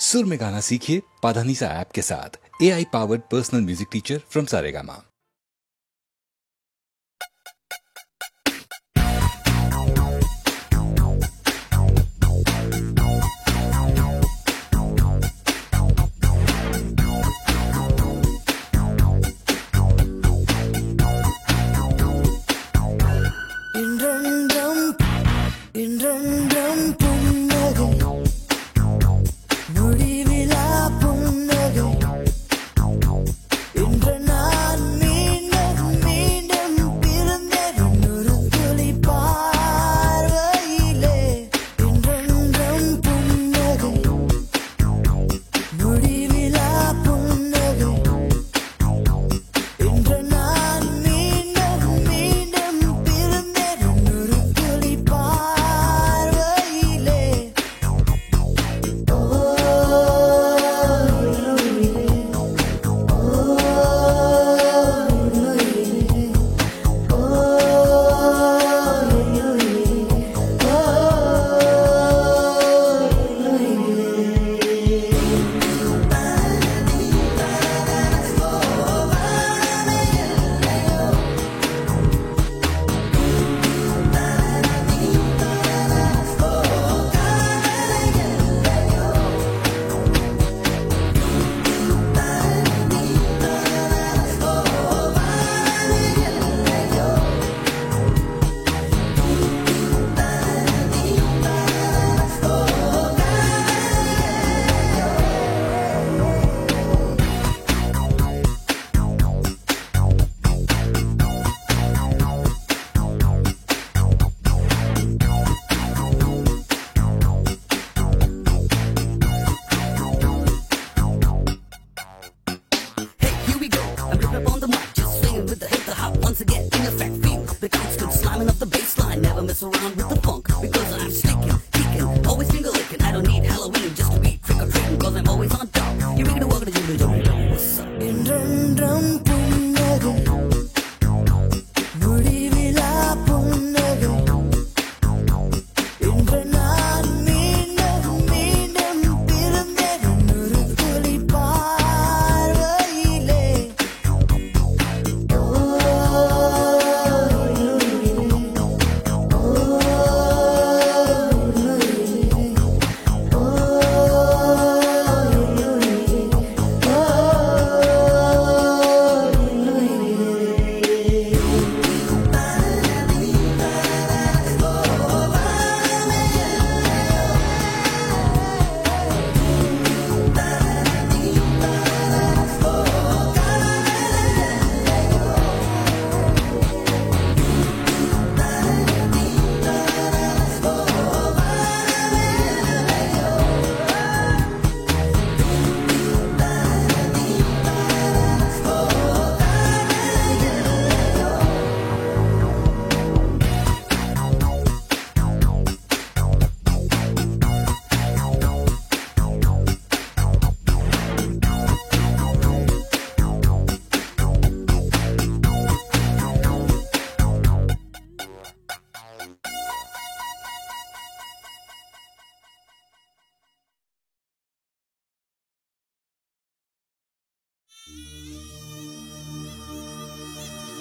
सुर में गाना सीखिए पाधानीसा ऐप के साथ। AI powered personal music teacher from Saregama.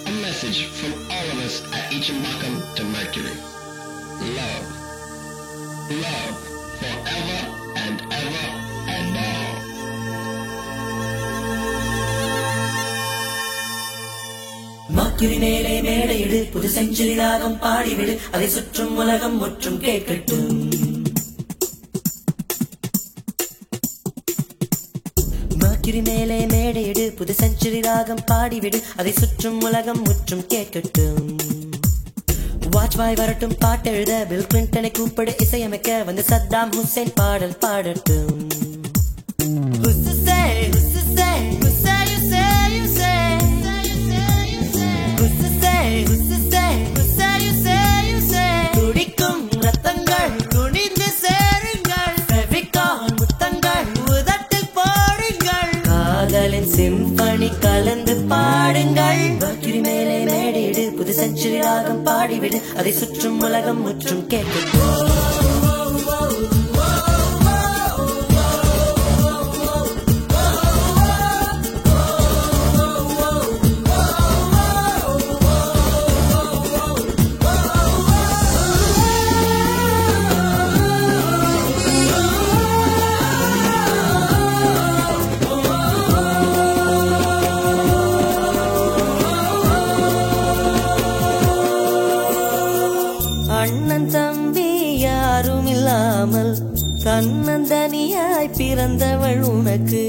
A message from all of us at Ichimbakan to Mercury. Love. Love forever and ever and all. Mercury மேலே மேடையிடு புது century ராகம் பாடிவிடு அதை சுற்றும் உலகம் முற்றும் கேட்கட்டும். Mercury மேலே மேடையிடு புது செஞ்சுரி ராகம் பாடிவிடு அதை சுற்றும் உலகம் முற்றும் கேட்கட்டும். வாஜ்பாய் வரட்டும் பாட்டெழுத பில் கிளின்டனை கூப்பிடு இசையமைக்க வந்து சத்தாம் ஹுசேன் பாடல் பாடட்டும். துடிக்கும் ரத்தங்கள் துணிந்து சேருங்கள், முத்தங்கள் உதட்டில் போடுங்கள், காதலின் சிம்பனி கலந்து பாடுங்கள். Mercury மேலே மேடையிடு புது செஞ்சுரி ராகம் பாடிவிடு அதை சுற்றும் உலகம் முற்றும் கேட்கட்டும். காதலியாய் பிறந்தவள் உனக்கு.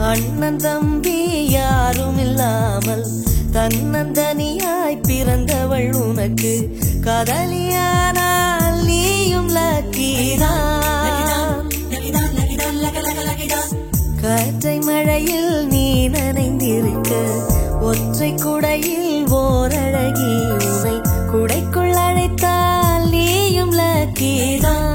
அண்ணன் தம்பி யாரும் இல்லாமல் தன்னந்தனியாய் பிறந்தவள் உனக்கு. காதலியானால் நீயும் லக்கிதான். காற்றை மழையில் நீ நனைந்திருக்க ஒற்றை குடையில் ஓரழகி உனை குடைக்குள் அழைத்தால் நீயும் லக்கிதான்.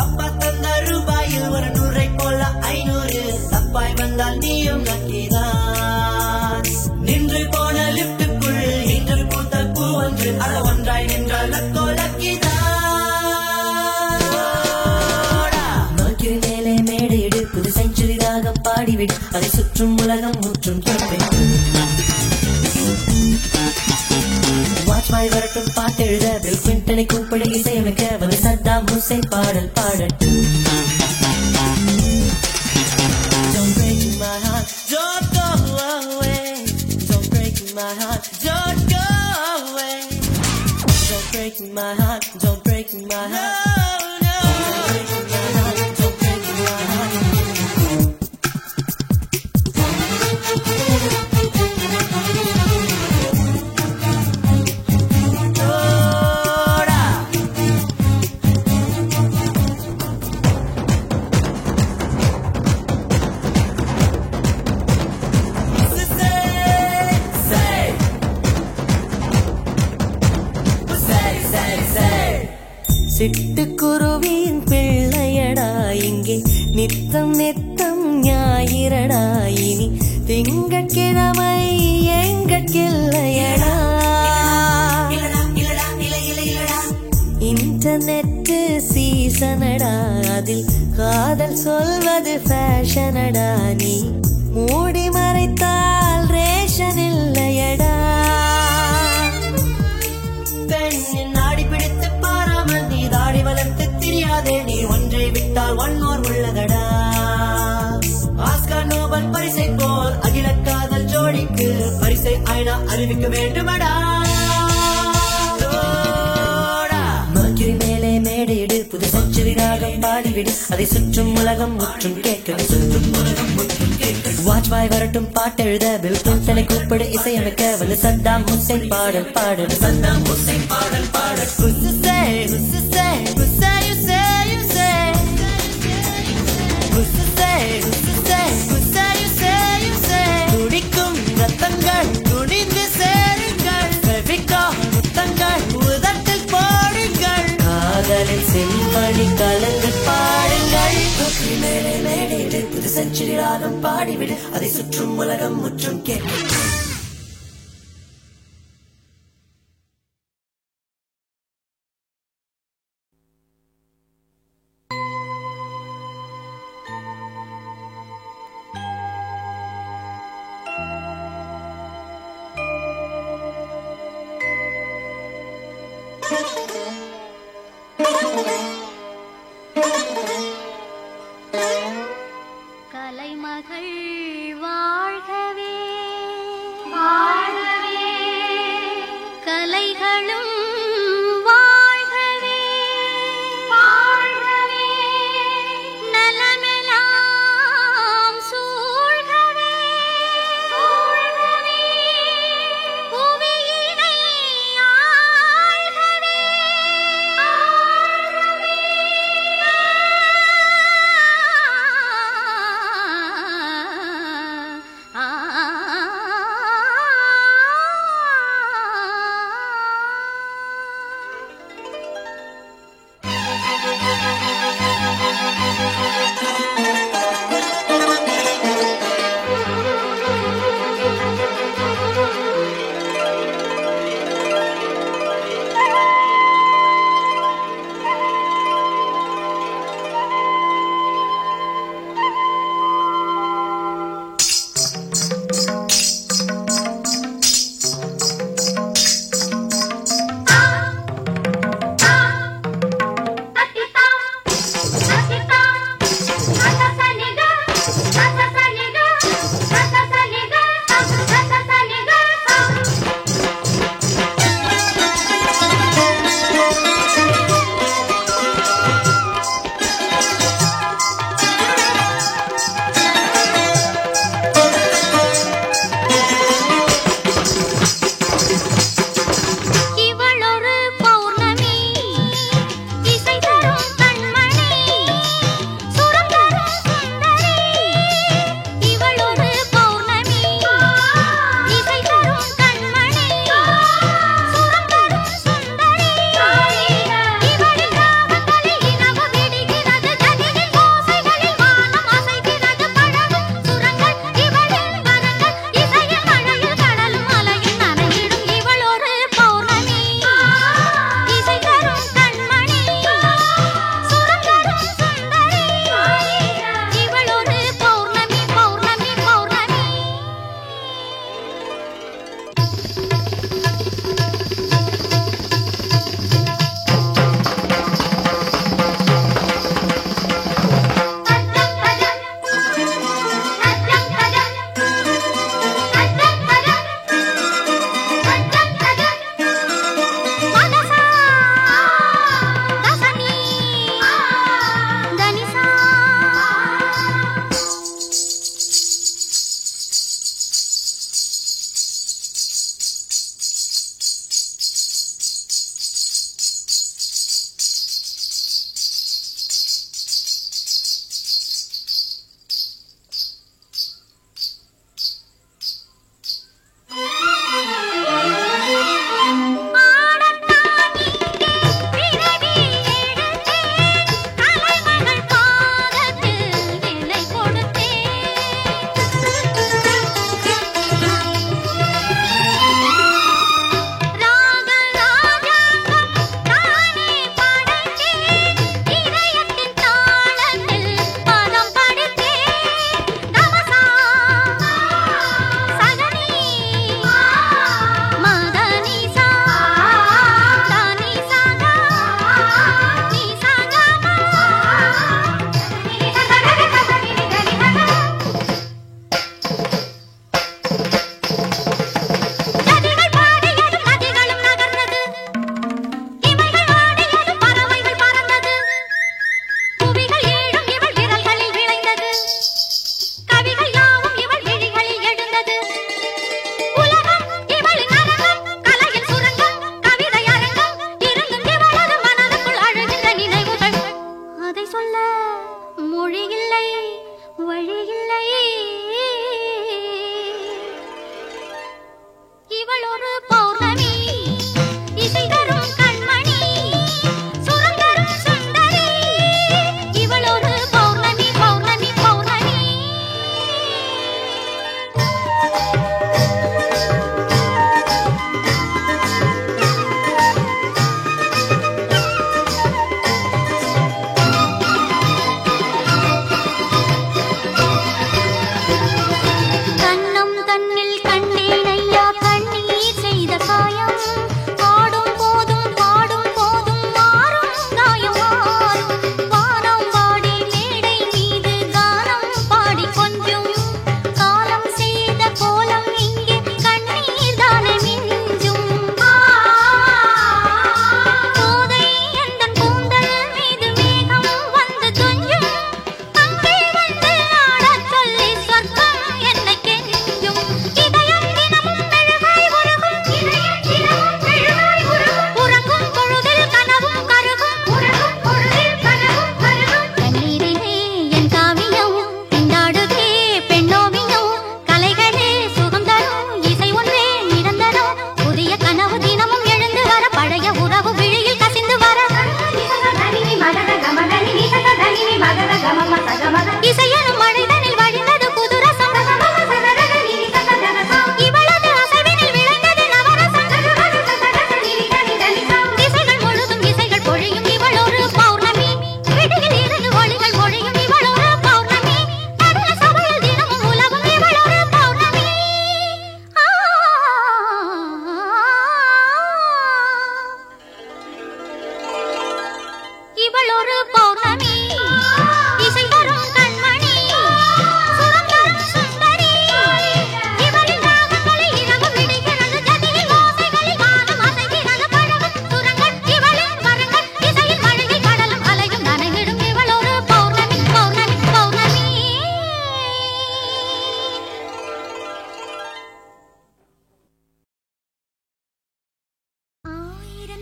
அப்பா தந்த ரூபாயில் ஒரு 100 போல 500 தப்பாய் வந்தால் நீயும் லக்கிதான். நின்று போன லிப்டுக்குள் இன்று பூத்த பூ ஒன்று அற ஒன்றாய் நின்றால் லக்கோ லக்கிதான். நாக்கில் மேலே மேடையிடு புது செஞ்சுரி ராகம் பாடிவிடு அதை சுற்றும் உலகம் முற்றும் கேட்பேன். வாஜ்பாய் வரட்டும் பாட்டெழுத பில் கிளின்டனை கூப்பிட இசையமைக்க வந்து சத்தாம் ஹுசைன் பாடல் பாடட்டும். Don't break my heart, don't go away. Don't break my heart, don't go away. Don't break my heart, don't break my heart. No, no. Don't break my heart, don't break my heart. சிட்டுக்குருவின் பிள்ளையடா இங்கே நித்தம் நித்தம் ஞாயிறடா இனி திங்கட்கிழமை எங்கட்கில்லையடா. Internet சீசனடா அதில் காதல் சொல்வது ஃபேஷனடா. நீ மூடி மறைத்தால் ரேஷன் இல்லையடா. பெண்ணின் நாடி பிடித்து பாராமல் நீ தாடி வளர்த்து தெரியாதே. நீ ஒன்றை விட்டால் ஒன்னோர் உள்ளதடா. ஆஸ்கார் நோபல் பரிசை போல் அகில காதல் ஜோடிக்கு பரிசை ஐநா அறிவிக்க வேண்டுமடா. மர்க்யூரி மேலே மேடையிடு புது செஞ்சுரி ராகம் பாடிவிடு அதை சுற்றும் உலகம் முற்றும் கேட்க. வாஜ்பாய் வரட்டும் பாட்டெழுத பில் கிளின்டனை கூப்பிடு இசையமைக்க வந்து சத்தாம் ஹுசைன் பாடல் பாடு. சத்தாம் ஹுசைன் பாடல் பாடு. துடிக்கும் ரத்தங்கள் துணிந்து சேருங்கள். முத்தங்கள் உதட்டில் போடுங்கள். காதலில் செம்படி கலந்து பாடுங்கள். மேலே மேடையிடு புது செஞ்சுரி ராகம் பாடிவிடு அதை சுற்றும் உலகம் முற்றும் கேட்க. கலைமகள் வாழ்கவே வாழ்கவே கலைகளும் வாழ்கவே வாழ்கவே நலமெல்லாம் சூழ்கவே சூழ்கவே புவியினை ஆழ்கவே ஆழ்கவே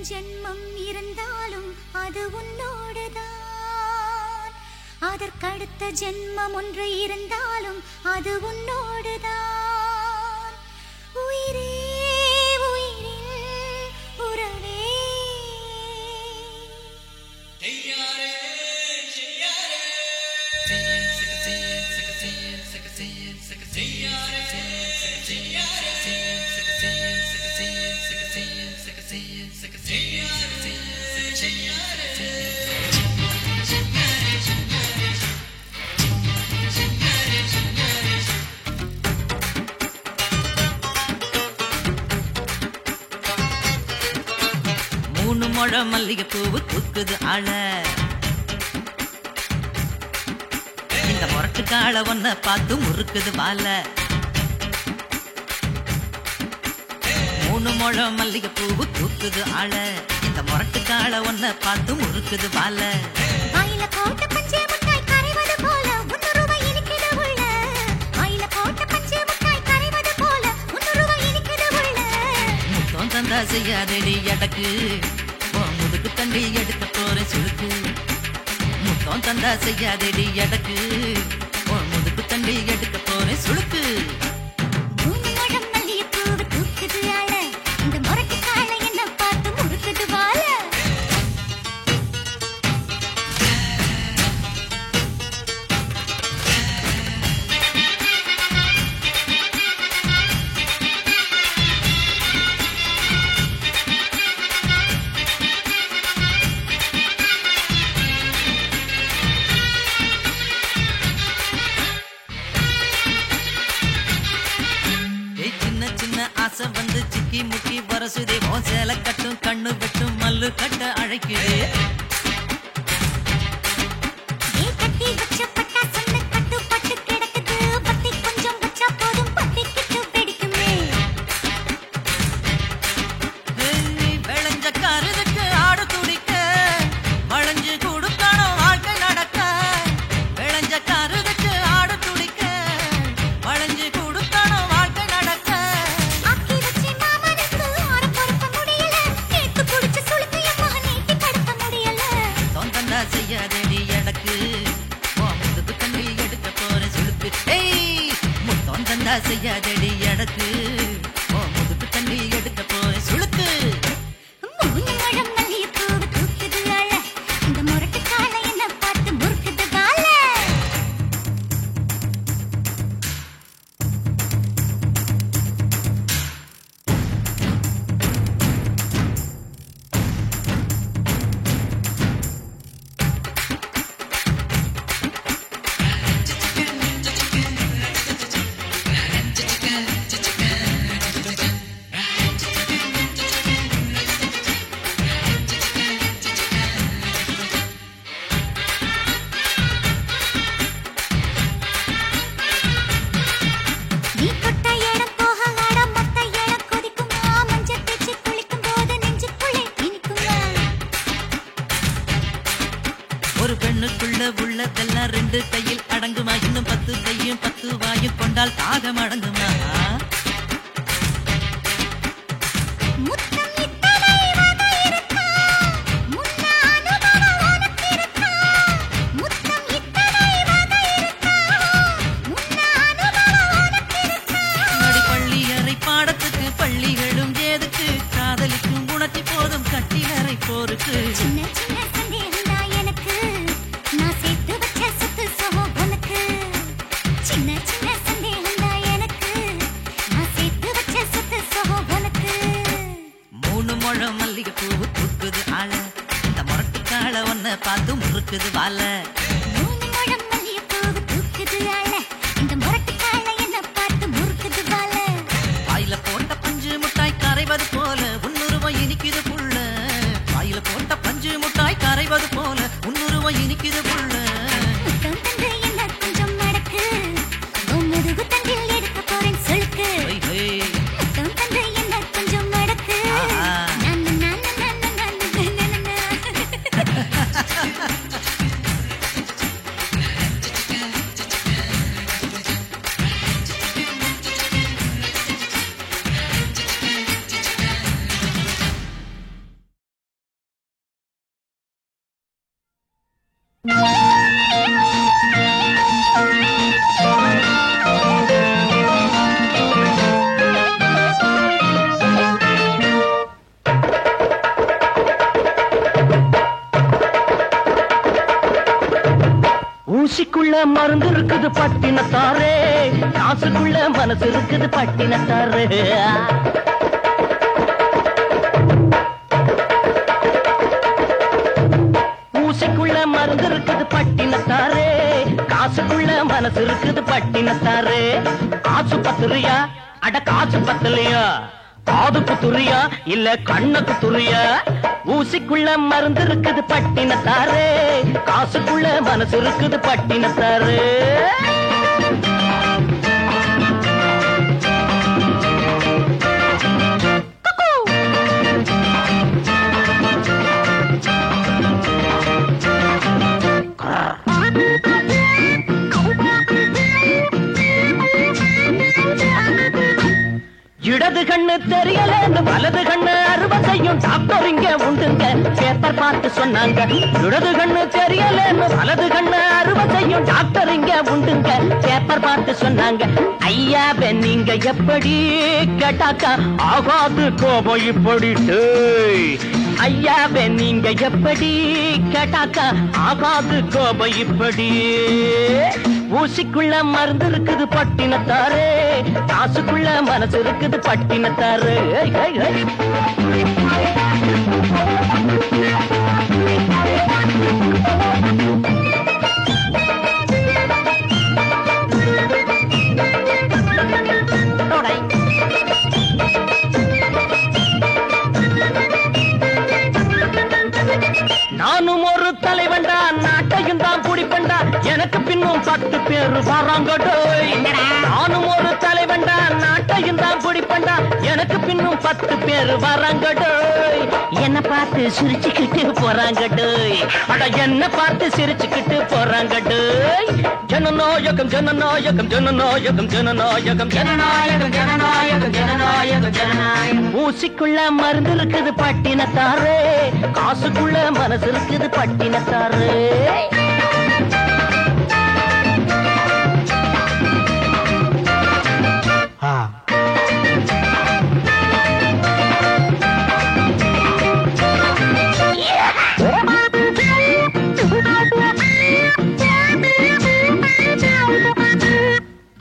ஜென்மம் இருந்தாலும் அது உன்னோடுதான். அதற்கடுத்த ஜென்மம் ஒன்று இருந்தாலும் அது உன்னோடுதான். உயிரே உயிரின் உறவே. மூணு முழம் மல்லிகை பூவு தூக்குது ஆள. இந்த முரட்டு கால ஒன்ன பார்த்து முறுக்குது வாழ. மூணு முழம் மல்லிகை பூவு தூக்குது ஆள. இந்த முரட்டு கால ஒன்ன பார்த்து முறுக்குது வாழ. வாயில போட்ட பஞ்சே முட்டாய் கரைவது போல உன்னுருவை இனிக்குது உள்ள. வாயில போட்ட பஞ்சே முட்டாய் கரைவது போல உன்னுருவை இனிக்குது உள்ள. முத்தம் தந்தா செய்யாதடி எடக்கு, முதுகு தண்டி எடுக்க போற சுழுக்கு. முத்தம் தந்தா செய்யாதடி எடக்கு, முதுகு தண்டி எடுக்க போற சுழுக்கு. மூணு முழம் மல்லிகை பூவு தூக்குது ஆள. இந்த முரட்டு கால என்ன பார்த்து முறுக்குது வாழ. ஆசை வந்து சிக்கி முக்கி வரசுதே. ஓ சேலை கட்டும் கண்ணு வெட்டும் மல்லு கட்ட அழைக்குதே. கட்டி வச்ச பட்டா சொன்ன கட்டு பட்டு கிடக்குது. பத்தி கொஞ்சம் வச்சா போதும் பத்தி கிட்டு வெடிக்குமே. விளைஞ்ச கருதுக்கு ஆடு துடிக்க, வளைஞ்சு கொடுக்கணும் வாழ்க்கை நடக்க. விளைஞ்ச கருதுக்கு ஆடு துடிக்க, வளைஞ்சு கொடுக்கணும் வாழ்க்கை நடக்க. ஆக்கி வச்ச மாமனுக்கு ஆற பொறுக்க முடியல. கேட்டு குடிச்ச சுளுக்கு என் மகன் நீட்டி படுத்த முடியல. தொந்தந்தா செய்யாதடி எடக்கு, முதுகு தண்டி எடுக்க போற சுழுக்கு. முத்தொந்தந்தா செய்யாதடி எடக்கு, முதுகு தண்டி எடுக்க போற சுழுக்கு. மூணு முழம் மல்லிகை பூவு தூக்குது ஆள. இந்த முரட்டு கால என்ன பார்த்து முறுக்குது வாழ. நீ தொட்ட இடம் போக ஆட மொத்த இடம் கொதிக்குமா. மஞ்சள் தேய்ச்சி குளிக்கும் போது நெஞ்சுக்குள்ளே இனிக்குமா. ஒரு பெண்ணுக்குள்ள உள்ளதெல்லாம் ரெண்டு கையில் அடங்குமா. இன்னும் 10 கையும் 10 வாயும் கொண்டால் தாகம் அடங்குமா. முத்தம் இத்தனை வகை இருக்கா. முன்ன அனுபவம் உனக்கு இருக்கா. முத்தம் இத்தனை வகை இருக்கா. முன்ன அனுபவம் உனக்கு இருக்கா. முன்னாடி பள்ளி அறை பாடத்துக்கு பள்ளிகளும் ஏதுக்கு. காதலிக்கும் உணர்ச்சி போதும் கட்டிலறை போருக்கு. சின்ன சின்ன சந்தேகம்தான் எனக்கு. நான் சேர்த்து வச்ச சொத்து சுகம் உனக்கு. சின்ன சின்ன சந்தேகம்தான் எனக்கு. நான் சேர்த்து வச்ச சொத்து சுகம் உனக்கு. மூணு முழம் மல்லிகை பூவு தூக்குது ஆள. இந்த முரட்டு கால ஒன்ன பார்த்து முறுக்குது வாழ. மூணு முழம் மல்லிகை பூவு தூக்குது ஆள. இந்த முரட்டு கால என்ன பார்த்து முறுக்குது வாழ. வாயில போட்ட பஞ்சு முட்டாய் கரைவது போல உன்னுருவம் இனிக்குது புள்ள. வாயில போட்ட பஞ்சு முட்டாய் கரைவது போல உன்னுருவம் இனிக்குது புள்ள. முத்தம் தந்து என்ன கொஞ்சம் மடக்கு. உன் முதுகு தண்டில் எடுக்க போறேன் சொலுக்கு. ஹொய் ஹொய். முத்தம் தந்து என்ன கொஞ்சம் மடக்கு. ஆஹா. நான் நான் நான் நான் நான் மருந்து இருக்குது பட்டினத்தாரே, காசுக்குள்ள மனசு இருக்குது பட்டினத்தாரே. ஊசிக்குள்ள மருந்து இருக்குது பட்டினத்தாரே, காசுக்குள்ள மனசு இருக்குது பட்டினத்தாரே. காசு பத்துறியா அட காசு பத்தலையா, காது குத்துறியா இல்ல கண்ணு குத்துறியா? ஊசிக்குள்ள மருந்து இருக்குது பட்டினத்தாரே, காசுக்குள்ள மனசு இருக்குது பட்டினத்தாரே. இடது கண்ணு தெரியலன்னு வலது கண்ணு அறுவை செய்யும் டாக்டர் இங்க உண்டுங்க, பேப்பர் பார்த்து சொன்னாங்க. இடது கண்ணு தெரியலன்னு வலது கண்ணு அறுவை செய்யும் டாக்டர் இங்க உண்டுங்க, பேப்பர் பார்த்து சொன்னாங்க. ஐயா நீங்க எப்படி கேட்டாக்கா ஆகாது கோபம் இப்படி. ஐயா நீங்க எப்படி கேட்டாக்கா ஆகாது கோபம் இப்படி. ஊசிக்குள்ள மருந்து இருக்குது பட்டினத்தாரே, காசுக்குள்ள மனசு இருக்குது பட்டினத்தாரே. நானும் ஒரு தலைவன்டா, நாட்டையும் தான் குடிப்பண்டா, எனக்கு பின்னும் 10 பேரு வராங்கடோய். நானும் ஒரு தலைவன்டா, நாட்டையும் தான் குடிப்பண்டா, எனக்கு பின்னும் 10 பேரு வராங்கடோய். என்ன பார்த்து சிரிச்சுக்கிட்டு போறாங்கடோய், அட என்ன பார்த்து சிரிச்சுக்கிட்டு போறாங்கடோய். ஜனநாயகம் ஜனநாயகம் ஜனநாயகம் ஜனநாயகம் ஜனநாயகம் ஜனநாயகம் ஜனநாயகம் ஜனநாயகம். ஊசிக்குள்ள மருந்து இருக்குது பட்டினத்தாரே, காசுக்குள்ள மனசு இருக்குது பட்டினத்தாரே.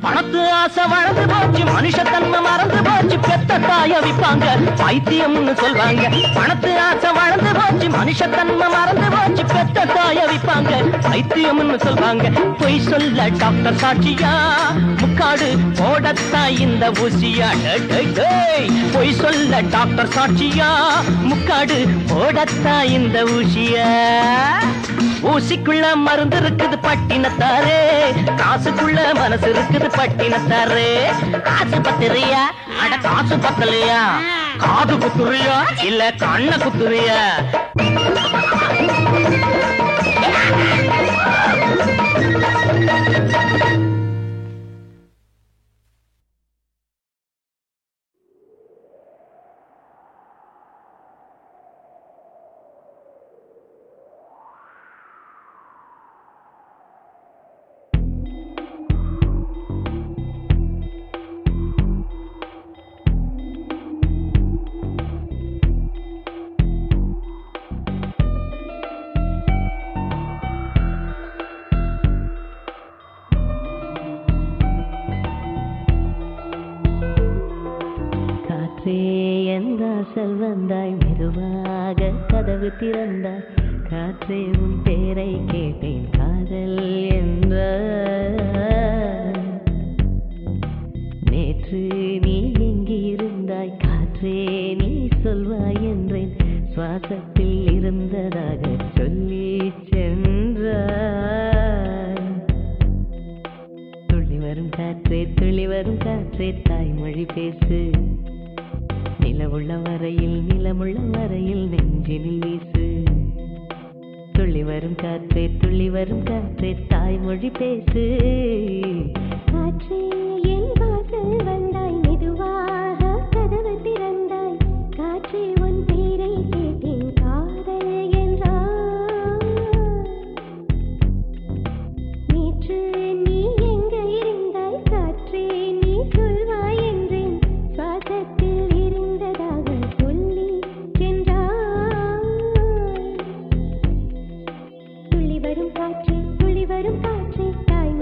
பணத்து ஆசை வளர்ந்து போச்சு, மனுஷத்தன்மை மறந்து போச்சு, பெத்த தாய விப்பாங்க பைத்தியம்னு சொல்வாங்க. பணத்து ஆசை வளர்ந்து போச்சு, மனுஷத்தன்மை மறந்து போச்சு, பெத்த தாய விப்பாங்க பைத்தியம்னு சொல்வாங்க. பொய் சொல்ல டாக்டர் சாட்சியா, முக்காடு போடத்தான் இந்த ஊசியா. பொய் சொல்ல டாக்டர் சாட்சியா, முக்காடு போடத்தான் இந்த ஊசியா. ஊசிக்குள்ள மருந்து இருக்குது பட்டினத்தாரே, காசுக்குள்ள மனசு இருக்குது பட்டினத்தாரே. காசு பத்துறியா அட காசு பத்தலையா, காது குத்துறியா இல்ல கண்ண குத்துறியா? வந்தாய் மெதுவாக கதவு திறந்தாய், காற்றே உன் பேரை கேட்டேன் காதல் என்ற. நேற்று நீ எங்கிருந்தாய் காற்றே நீ சொல்வாய் என்றேன், சுவாசத்தில் இருந்ததாக சொல்லி சென்றாய். துள்ளி வரும் காற்றே துள்ளி வரும் காற்றே தாய்மொழி பேசு, நிலவுள்ள வரையில் நிலமுள்ள வரையில் நெஞ்சினில் வீசு. துள்ளி வரும் காற்றே துள்ளி வரும் காற்றே தாய்மொழி பேசு. காற்றே என் வாசல் வந்தாய் மெதுவாக கதவு திறந்தாய், காற்றே உன் பேரை கேட்டேன் காதல் என்றாய். நேற்று நீ எங்க இருந்தாய் காற்றே நீ சொல்வாய் என்றேன், சுவாசத்தில் இருந்ததாக சொல்லி சென்றாய். துள்ளி வரும் காற்றே தாய்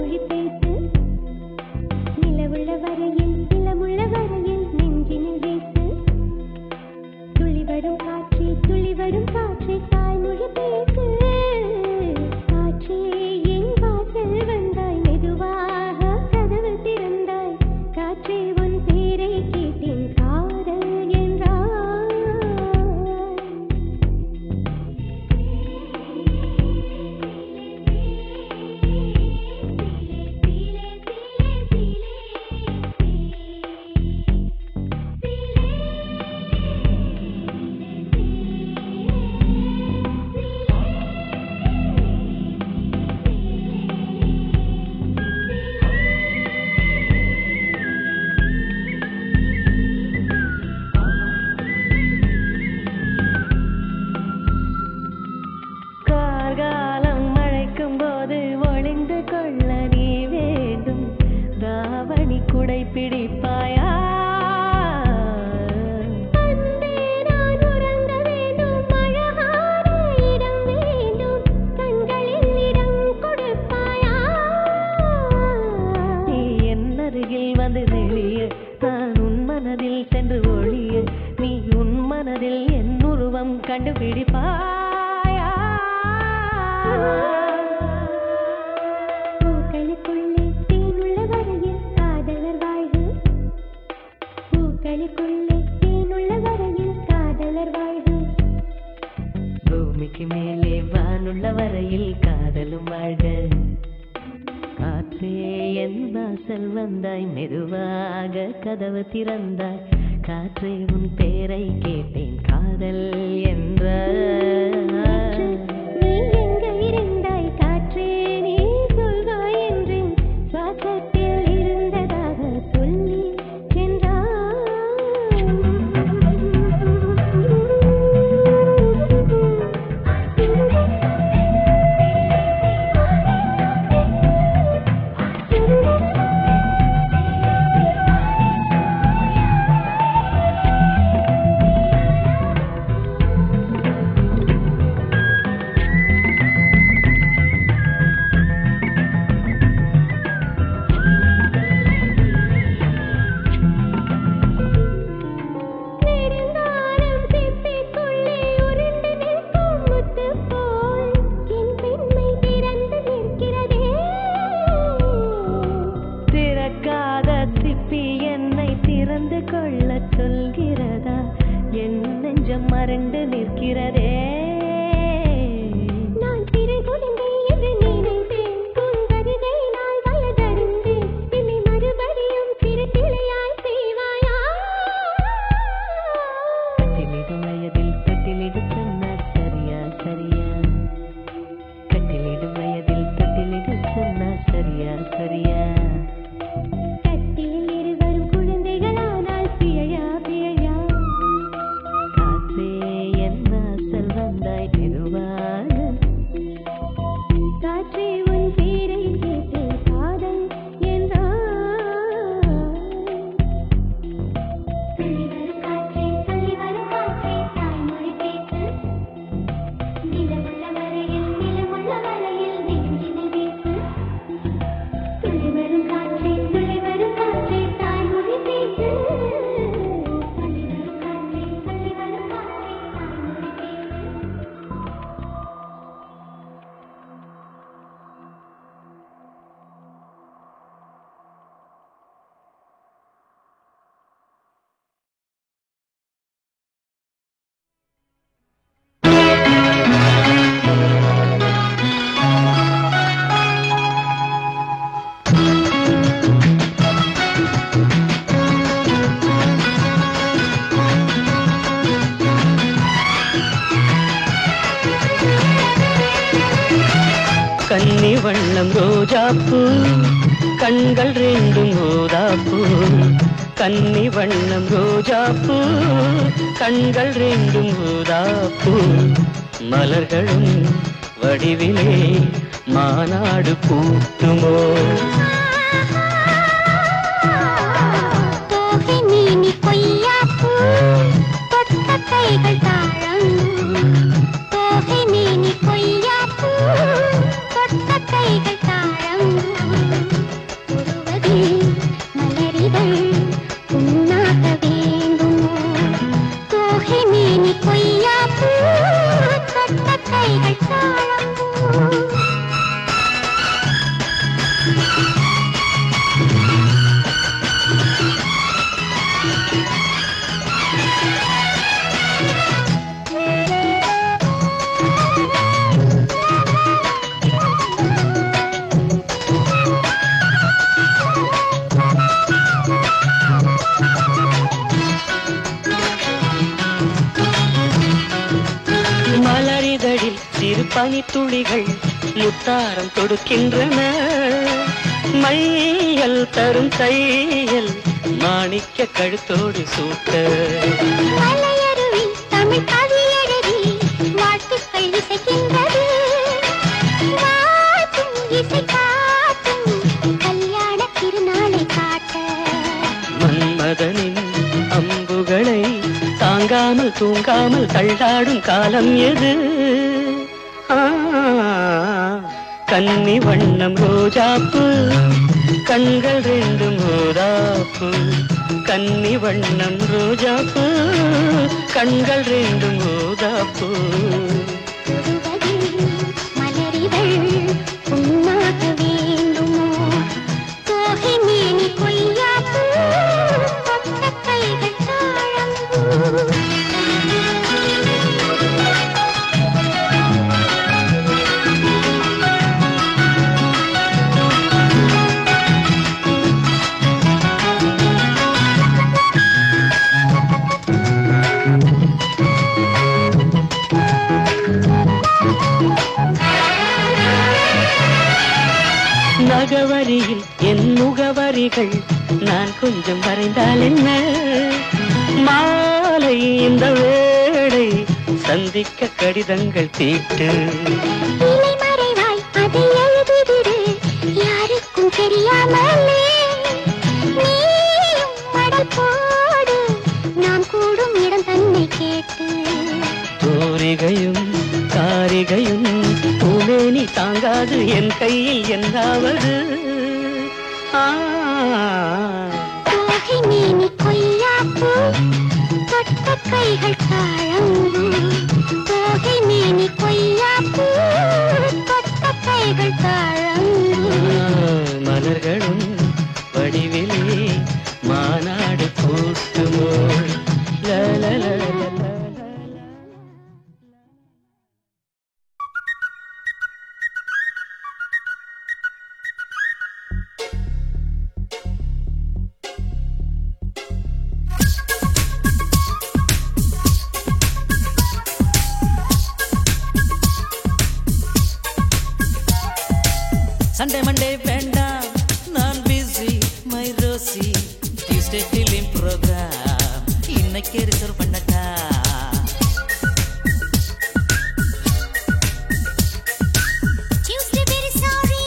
கதவு திறந்தாய் காற்றை உன் பேரை கேட்டேன் காதல் என்ற நீ எங்க இருந்தாய் காற்றே நீ சொல்வாய் என்றேன் சுவாசத்தில் இருந்ததாக சொல்லி மறந்து நிற்கிறதே நான் சிறு குழந்தை என்று நினைத்தேன் உன் வருகை நாள் வயதறிந்தேன் என்னை மறுபடியும் சிறு கிளையாய் செய்வாயா கட்டிலிடும் வயதில் கட்டிலிடு சொன்னார் சரியா சரியா கட்டிலிடும் வயதில் கட்டிலிடு சொன்னார் சரியா சரியா கட்டிலில் இருவரும் குழந்தைகளானால் பிழையா பிழையா காற்றே உன் பேரை கேட்டு காதல் என்றார் சொல்லி வரும் காற்றே தாய்மொழி பேசு நிலமுள்ள வரையில் நெஞ்சினை வீசு சொல்லி வரும் காற்றே தாய்மொழி பேசு சொல்லி வரும் காற்றே தாய்மொழி பேசு கன்னி வண்ணம் ரோஜாப்பூ கண்கள் ரெண்டும் ஊதாப்பூ கன்னி வண்ணம் ரோஜாப்பூ கண்கள் ரெண்டும் ஊதாப்பூ மலர்களும் வடிவிலே மாநாடு கூட்டுமோ தோகை நீனி கொய்யாப்பூ தொட்ட கைகள் தாழம் தோகை நீனி கொய்யாப்பூ தொட்ட கைகள் தாழம் உருவதில் மலரிதழ் உண்ணாக வேண்டுமோ தோகை நீனி கொய்யாப்பூ தொட்ட கைகள் தாழம் மலரிதழில் சிறு பனித்துளிகள் முத்தாரம் தொடுக்கின்றன மையல் தரும் தையல் மாணிக்க கழுத்தோடு சூட்ட மலையருவி தமிழ் கவியழகி வாழ்த்துக்கள் இசைக்கின்றது வாழ்த்தும் இசை காட்டும் கல்யாண திருநாளை காட்ட மன்மதனின் அம்புகளை தாங்காமல் தூங்காமல் தள்ளாடும் காலம் எது கன்னி வண்ணம் ரோஜாப்பு கண்கள் ரெண்டும் ஊதாப்பு கன்னி வண்ணம் ரோஜாப்பு கண்கள் ரெண்டும் ஊதாப்பு மலரிதழ் உண்ணாக வேண்டுமோ தோகை மேனி கொய்யாப்பூ தொட்ட கைகள் தாழம்பூ அகவரியில் என் முகவரிகள் நான் கொஞ்சம் வரைந்தால் என்ன? மாலை இந்த வேளை சந்திக்க கடிதங்கள் தீட்டு. மறைவாய் அதை எழுதிவிடு யாருக்கும் தெரியாமலே. நீயும் மடல் போடு நாம் கூடும் இடம் தன்னை கேட்டு. தோரிகையும் காரிகையும் பூமேனி தாங்காது என் கையில் என்னாவது. தோகை மேனி கொய்யாப்பூ தொட்ட கைகள் தாழம்பூ. தோகை மேனி கொய்யாப்பூ தொட்ட கைகள் தாழம்பூ. மலர்களும் வடிவிலே மாநாடு கூட்டுமோ. சண்டே மண்டே வேண்டாம் நான் busy my Rosie. Tuesday film program இன்னைக்கு ரிசர்வ் பண்ணட்டா. Tuesday very sorry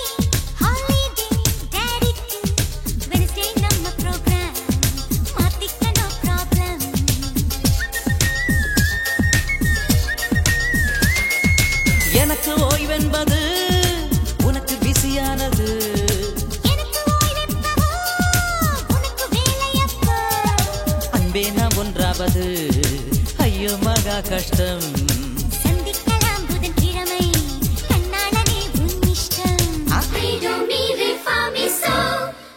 holiday daddy Wednesday நம்ம program மாத்திக்க no problem. எனக்கு ஓய்வென்பது உனக்கு பிஸியானது. எனக்கு ஓய்வெப்பவோ உனக்கு வேலையப்போ. அன்பே நான் ஒன்றாவது ஐயோ மகா கஷ்டம். சந்திக்கலாம் புதன்கிழமை கண்ணாளனே உன் இஷ்டம். Re do mi re fa mi so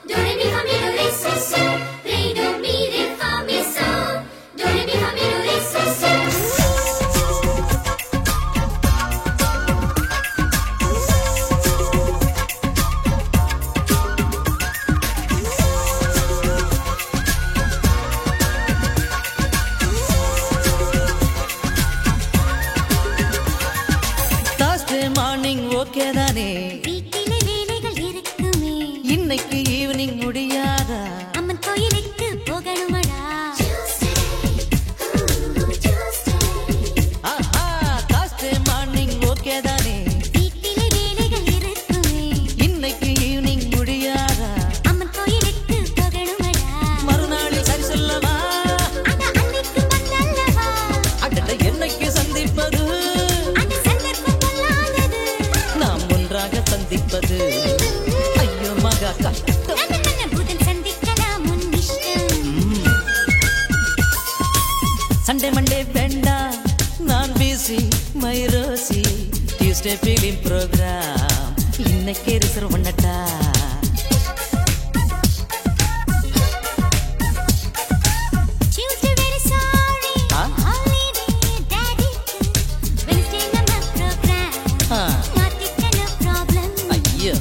do re mi fa mi do re so so. Re do mi re fa mi so do re mi fa mi do re so so. Thursday morning okay தானே? வீட்டிலே வேலைகள் இருக்குமே. இன்னைக்கு evening முடியாதா? அம்மன் கோயிலுக்கு போகணுமடா. ஆஹா Thursday morning okay தானே? வீட்டிலே வேலைகள் இருக்குமே. இன்னைக்கு ஈவினிங் முடியாதா? அம்மன் கோயிலுக்கு போகணுமடா. மறுநாளில் சரி சொல்லவா? அட அன்னைக்கு வந்தல்லவா. அடட என்னைக்கு சந்திப்பது? அந்த சந்தர்ப்பம் பொல்லாதது. நாம் ஒன்றாக சந்திப்பது ஐயோ மகா கஷ்டம். நல்ல புதன் சந்திக்கலாம் உன் இஷ்டம். சண்டே மண்டே வேண்டாம் நான் busy my Rosie. Tuesday film program இன்னைக்கு ரிசர்வ் பண்ணட்டா. Tuesday very sorry holiday daddy Wednesday நம்ம program மாத்திக்க no problem. ஐயோ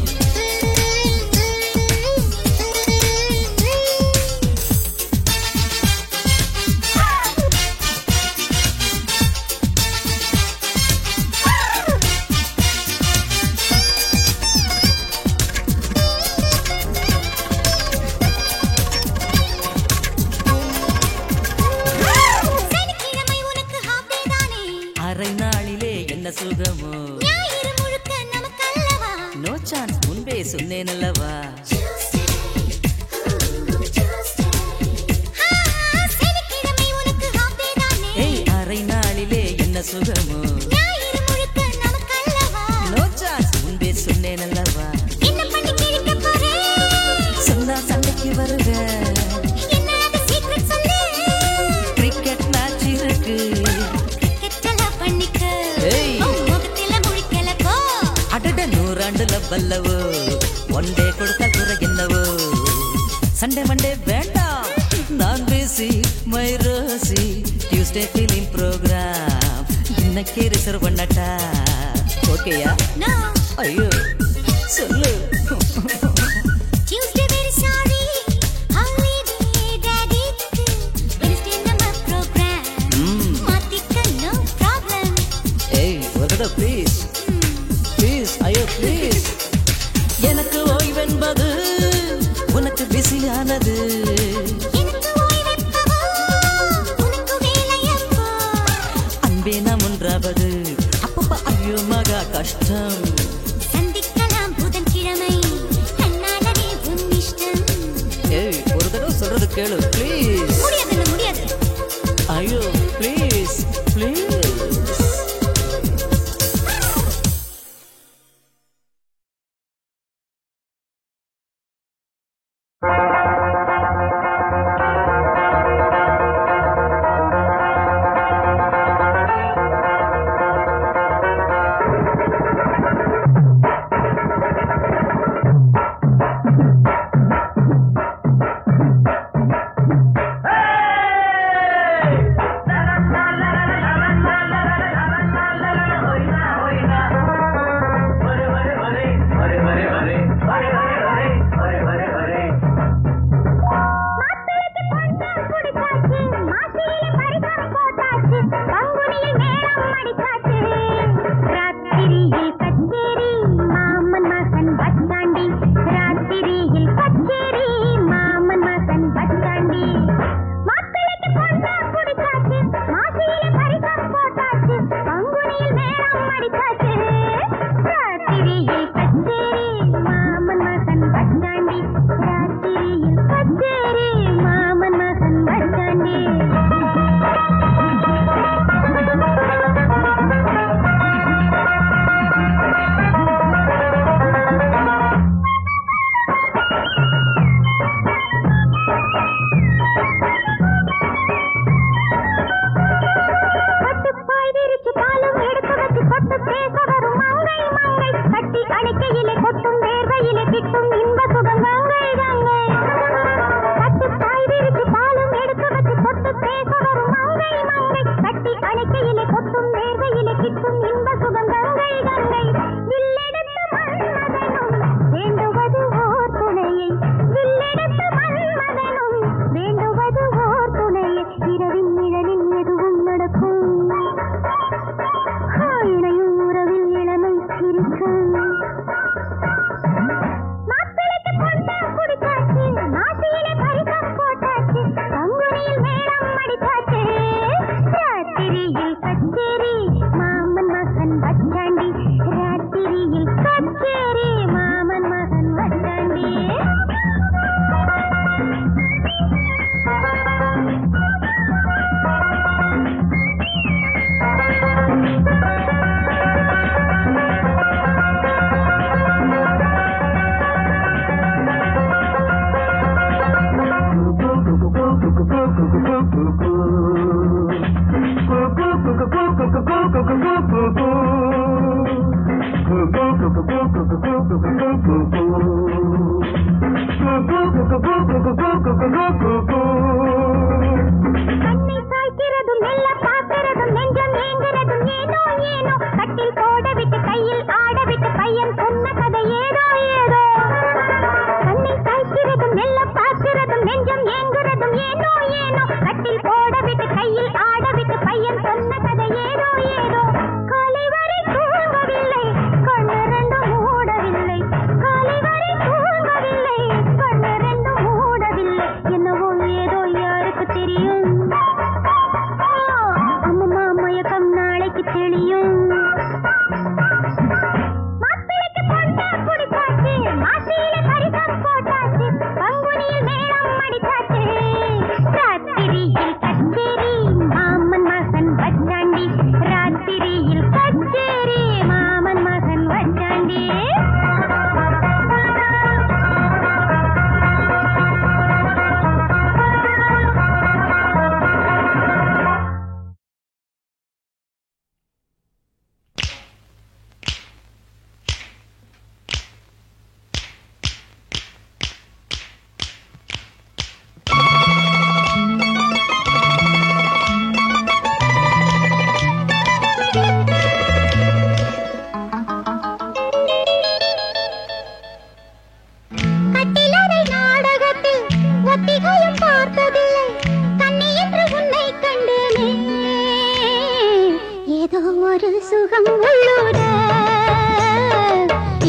சனிக்கிழமை உனக்கு half day தானே. அரை நாளிலே என்ன சுகமோ. ஞாயிறு முழுக்க நமக்கல்லவா. நோ சான்ஸ் முன்பே சொன்னேன் அல்லவா. சனிக்கிழமை உனக்கு half day தானே. ஏய் அரை நாளிலே என்ன சுகமோ. ஞாயிறு முழுக்க நமக்கல்லவா. நோ சான்ஸ் முன்பே சொன்னேன் அல்லவா. என்ன பண்ணி கிழிக்க போறேன்? சொன்னா சண்டைக்கு வருக. என்ன அது secret சொல்லு. கிரிக்கெட் மேட்ச் இருக்கு. கிரிக்கெட் எல்லாம் பண்ணிக்க. ஏய். உன் முகத்தில முழிக்கல போ. அடட நூறாண்டுல வல்லவோ ஒன் டே கொடுத்த குறை என்னவோ. சண்டே மண்டே வேண்டாம் நான் busy my Rosie. Tuesday film program இன்னைக்கு ரிசர்வ் பண்ணட்டா. ஓகேயா? No. ஐயோ சொல்லு. Tuesday very sorry holiday daddy Wednesday நம்ம program மாத்திக்க no problem. ஏய் ஒரு தடவை ப்ளீஸ் ப்ளீஸ் ஐயோ ப்ளீஸ். எனக்கு ஓய்வென்பது போனது. எனக்கு ஓய்வெப்பவோ, உனக்கு வேலையப்போ. அன்பே நாம் ஒன்றாவது அப்பப்ப ஐயோ மகா கஷ்டம். சந்திக்கலாம் புதன்கிழமை, கண்ணாலனே உன் இஷ்டம். ஏய் ஒரு தடவை சொல்றது கேளு ப்ளீஸ். முடியாது முடியாது. ஐயோ ப்ளீஸ் ப்ளீஸ்.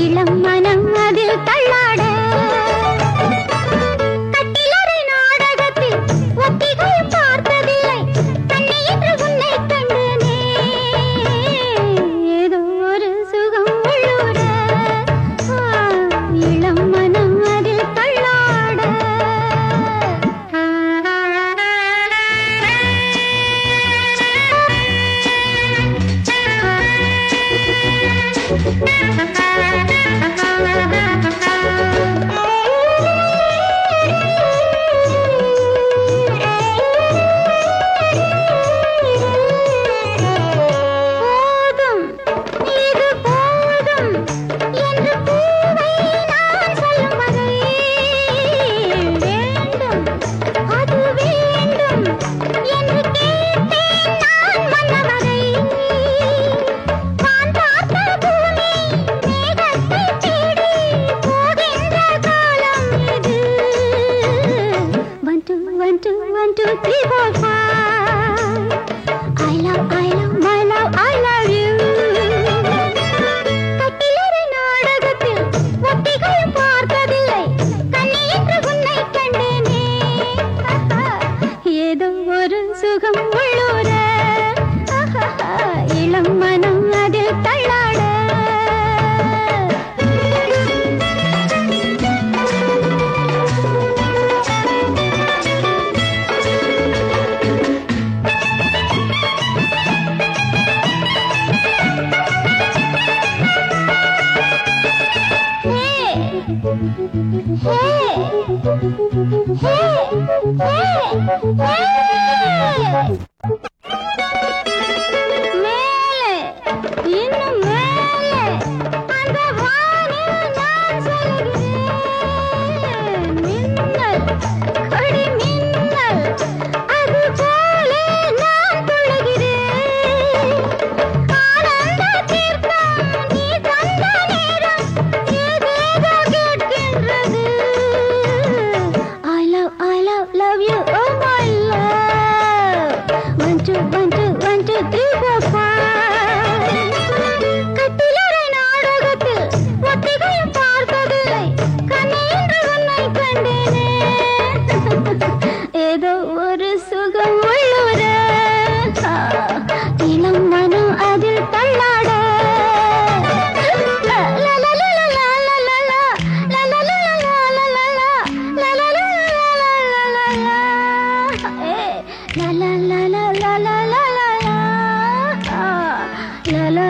இளம் மனம் அதில் தள்ளாட கட்டில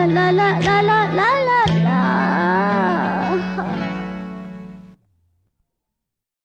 la la la la